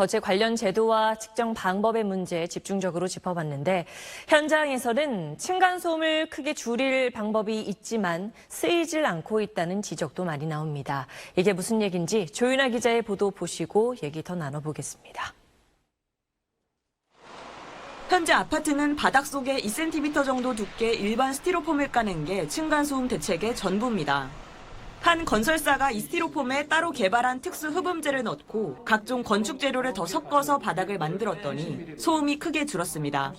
어제 관련 제도와 측정 방법의 문제 집중적으로 짚어봤는데 현장에서는 층간소음을 크게 줄일 방법이 있지만 쓰이질 않고 있다는 지적도 많이 나옵니다. 이게 무슨 얘기인지 조윤아 기자의 보도 보시고 얘기 더 나눠보겠습니다. 현재 아파트는 바닥 속에 2cm 정도 두께 일반 스티로폼을 까는 게 층간소음 대책의 전부입니다. 한 건설사가 이 스티로폼에 따로 개발한 특수 흡음재를 넣고 각종 건축 재료를 더 섞어서 바닥을 만들었더니 소음이 크게 줄었습니다.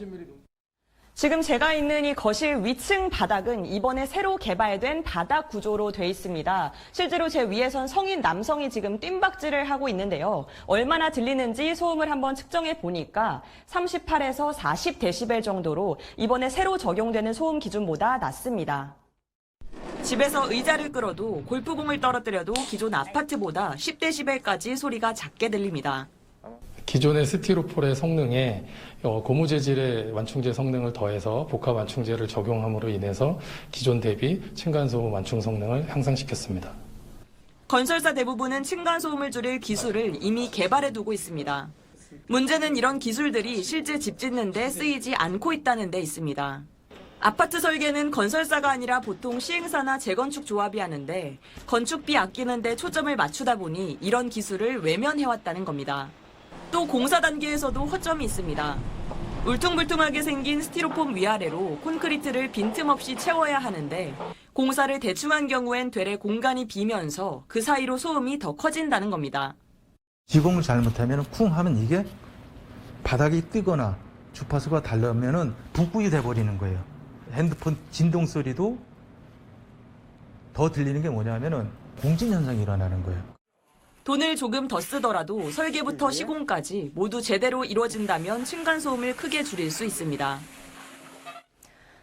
지금 제가 있는 이 거실 위층 바닥은 이번에 새로 개발된 바닥 구조로 돼 있습니다. 실제로 제 위에선 성인 남성이 지금 뜀박질을 하고 있는데요. 얼마나 들리는지 소음을 한번 측정해 보니까 38에서 40데시벨 정도로 이번에 새로 적용되는 소음 기준보다 낮습니다. 집에서 의자를 끌어도 골프공을 떨어뜨려도 기존 아파트보다 10데시벨까지 소리가 작게 들립니다. 기존의 스티로폴의 성능에 고무 재질의 완충제 성능을 더해서 복합 완충제를 적용함으로 인해서 기존 대비 층간소음 완충 성능을 향상시켰습니다. 건설사 대부분은 층간소음을 줄일 기술을 이미 개발해두고 있습니다. 문제는 이런 기술들이 실제 집 짓는 데 쓰이지 않고 있다는 데 있습니다. 아파트 설계는 건설사가 아니라 보통 시행사나 재건축 조합이 하는데 건축비 아끼는 데 초점을 맞추다 보니 이런 기술을 외면해왔다는 겁니다. 또 공사 단계에서도 허점이 있습니다. 울퉁불퉁하게 생긴 스티로폼 위아래로 콘크리트를 빈틈없이 채워야 하는데 공사를 대충 한 경우엔 되레 공간이 비면서 그 사이로 소음이 더 커진다는 겁니다. 시공을 잘못하면 쿵 하면 이게 바닥이 뜨거나 주파수가 달라면 북극이 돼버리는 거예요. 핸드폰 진동 소리도 더 들리는 게 뭐냐면은 공진 현상이 일어나는 거예요. 돈을 조금 더 쓰더라도 설계부터 시공까지 모두 제대로 이루어진다면 층간소음을 크게 줄일 수 있습니다.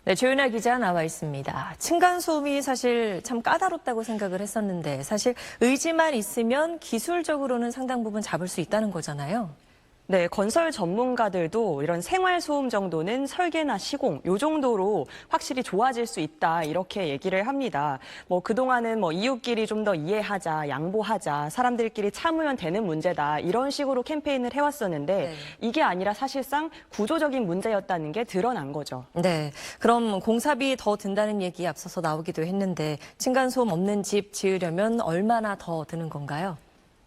네, 조윤아 기자 나와 있습니다. 층간소음이 사실 참 까다롭다고 생각을 했었는데 사실 의지만 있으면 기술적으로는 상당 부분 잡을 수 있다는 거잖아요. 네, 건설 전문가들도 이런 생활 소음 정도는 설계나 시공, 요 정도로 확실히 좋아질 수 있다, 이렇게 얘기를 합니다. 그동안은 이웃끼리 좀 더 이해하자, 양보하자, 사람들끼리 참으면 되는 문제다, 이런 식으로 캠페인을 해왔었는데 네. 이게 아니라 사실상 구조적인 문제였다는 게 드러난 거죠. 네, 그럼 공사비 더 든다는 얘기 앞서서 나오기도 했는데 층간소음 없는 집 지으려면 얼마나 더 드는 건가요?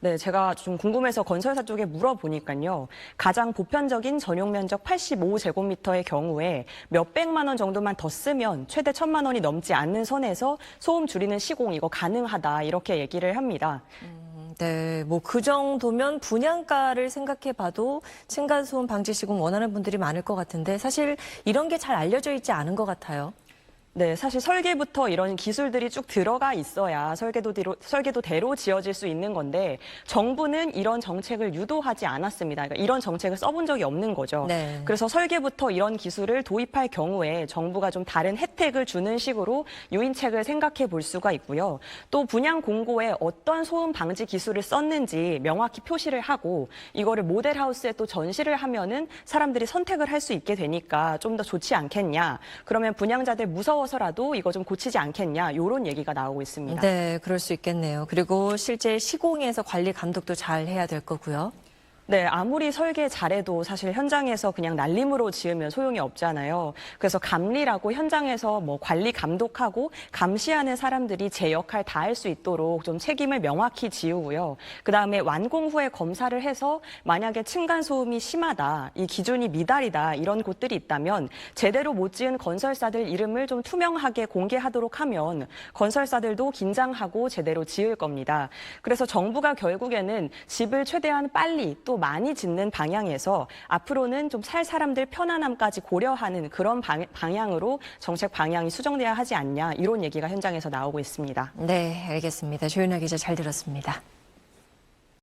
네, 제가 좀 궁금해서 건설사 쪽에 물어보니까요. 가장 보편적인 전용 면적 85제곱미터의 경우에 몇백만 원 정도만 더 쓰면 최대 1,000만 원이 넘지 않는 선에서 소음 줄이는 시공 이거 가능하다 이렇게 얘기를 합니다. 네, 그 정도면 분양가를 생각해 봐도 층간소음 방지 시공 원하는 분들이 많을 것 같은데 사실 이런 게 잘 알려져 있지 않은 것 같아요. 네, 사실 설계부터 이런 기술들이 쭉 들어가 있어야 설계도대로 지어질 수 있는 건데 정부는 이런 정책을 유도하지 않았습니다. 그러니까 이런 정책을 써본 적이 없는 거죠. 네. 그래서 설계부터 이런 기술을 도입할 경우에 정부가 좀 다른 혜택을 주는 식으로 유인책을 생각해 볼 수가 있고요. 또 분양 공고에 어떤 소음 방지 기술을 썼는지 명확히 표시를 하고 이거를 모델하우스에 또 전시를 하면은 사람들이 선택을 할 수 있게 되니까 좀 더 좋지 않겠냐. 그러면 분양자들 무서워서라도 이거 좀 고치지 않겠냐, 이런 얘기가 나오고 있습니다. 네, 그럴 수 있겠네요. 그리고 실제 시공에서 관리 감독도 잘 해야 될 거고요. 네, 아무리 설계 잘해도 사실 현장에서 그냥 날림으로 지으면 소용이 없잖아요. 그래서 감리라고 현장에서 관리 감독하고 감시하는 사람들이 제 역할 다 할 수 있도록 좀 책임을 명확히 지우고요. 그다음에 완공 후에 검사를 해서 만약에 층간소음이 심하다, 이 기준이 미달이다, 이런 곳들이 있다면 제대로 못 지은 건설사들 이름을 좀 투명하게 공개하도록 하면 건설사들도 긴장하고 제대로 지을 겁니다. 그래서 정부가 결국에는 집을 최대한 빨리 또 많이 짓는 방향에서 앞으로는 좀 살 사람들 편안함까지 고려하는 그런 방향으로 정책 방향이 수정돼야 하지 않냐, 이런 얘기가 현장에서 나오고 있습니다. 네, 알겠습니다. 조윤아 기자 잘 들었습니다.